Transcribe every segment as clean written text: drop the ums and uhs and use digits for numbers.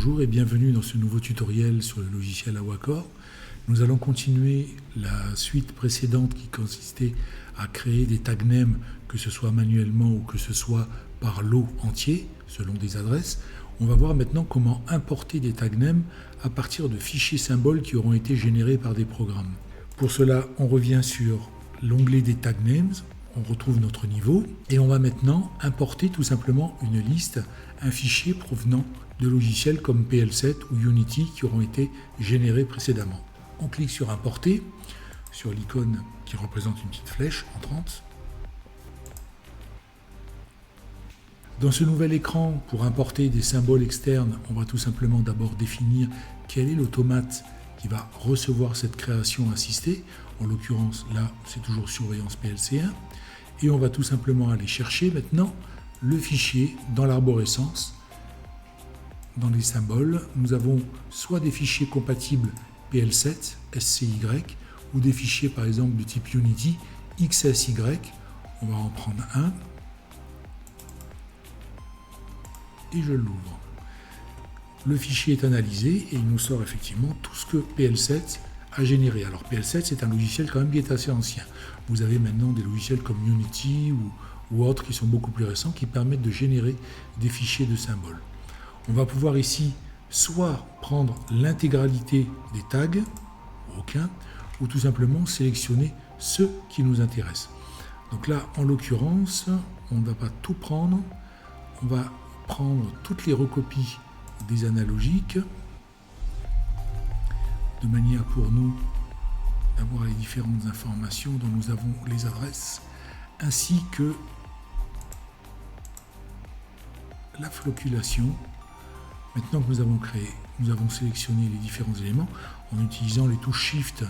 Bonjour et bienvenue dans ce nouveau tutoriel sur le logiciel Awacor. Nous allons continuer la suite précédente qui consistait à créer des tags name, que ce soit manuellement ou que ce soit par lot entier, selon des adresses. On va voir maintenant comment importer des tags name à partir de fichiers symboles qui auront été générés par des programmes. Pour cela, on revient sur l'onglet des tag names. On retrouve notre niveau et on va maintenant importer tout simplement une liste, un fichier provenant de logiciels comme PL7 ou Unity qui auront été générés précédemment. On clique sur importer, sur l'icône qui représente une petite flèche entrante. Dans ce nouvel écran, pour importer des symboles externes, on va tout simplement d'abord définir quel est l'automate qui va recevoir cette création assistée. En l'occurrence, là, c'est toujours surveillance PLC1. Et on va tout simplement aller chercher maintenant le fichier dans l'arborescence. Dans les symboles, nous avons soit des fichiers compatibles PL7, SCY, ou des fichiers par exemple de type Unity, XSY. On va en prendre un. Et je l'ouvre. Le fichier est analysé et il nous sort effectivement tout ce que PL7 a généré. Alors PL7 c'est un logiciel quand même qui est assez ancien. Vous avez maintenant des logiciels comme Unity ou autres qui sont beaucoup plus récents qui permettent de générer des fichiers de symboles. On va pouvoir ici soit prendre l'intégralité des tags, aucun, ou tout simplement sélectionner ceux qui nous intéressent. Donc là en l'occurrence on ne va pas tout prendre, on va prendre toutes les recopies des analogiques de manière pour nous d'avoir les différentes informations dont nous avons les adresses ainsi que la floculation. Maintenant que nous avons créé, nous avons sélectionné les différents éléments en utilisant les touches Shift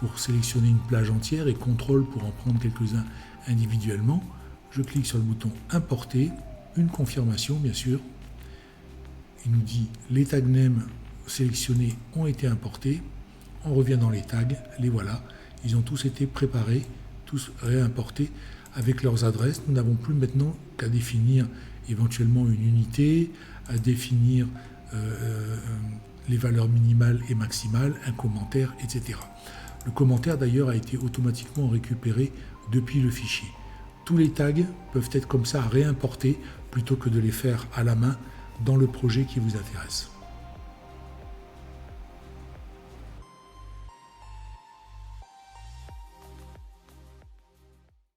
pour sélectionner une plage entière et CTRL pour en prendre quelques-uns individuellement. Je clique sur le bouton importer, une confirmation bien sûr. Il nous dit les tags name sélectionnés ont été importés. On revient dans les tags, les voilà. Ils ont tous été préparés, tous réimportés avec leurs adresses. Nous n'avons plus maintenant qu'à définir éventuellement une unité, à définir les valeurs minimales et maximales, un commentaire, etc. Le commentaire d'ailleurs a été automatiquement récupéré depuis le fichier. Tous les tags peuvent être comme ça réimportés plutôt que de les faire à la main dans le projet qui vous intéresse.